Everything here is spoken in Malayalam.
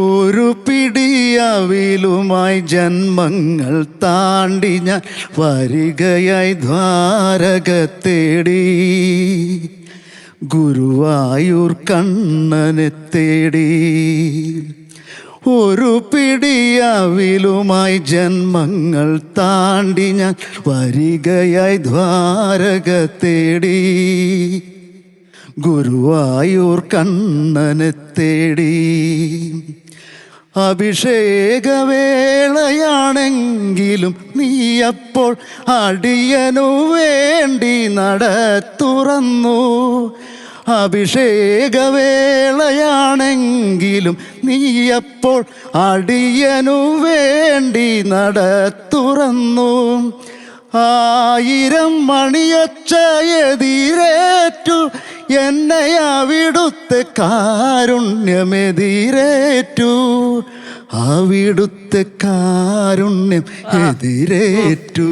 ഒരു പിടിയവിലുമായി ജന്മങ്ങൾ താണ്ടി ഞാൻ വരികയായി ദ്വാരക തേടി, ഗുരുവായൂർ കണ്ണനെ തേടി. ഒരു പിടിയവിലുമായി ജന്മങ്ങൾ താണ്ടി ഞാൻ വരികയായി ദ്വാരക തേടി, ഗുരുവായൂർ കണ്ണനെ തേടി. അഭിഷേകവേളയാണെങ്കിലും നീയപ്പോൾ അടിയനു വേണ്ടി നട തുറന്നു. അഭിഷേകവേളയാണെങ്കിലും നീയപ്പോൾ അടിയനു വേണ്ടി നട തുറന്നു. 1000 മണിയൊച്ചയെതിരേറ്റു എന്നെ അവിടുത്തെ കാരുണ്യമെതിരേറ്റു, അവിടുത്തെ കാരുണ്യം എതിരേറ്റു.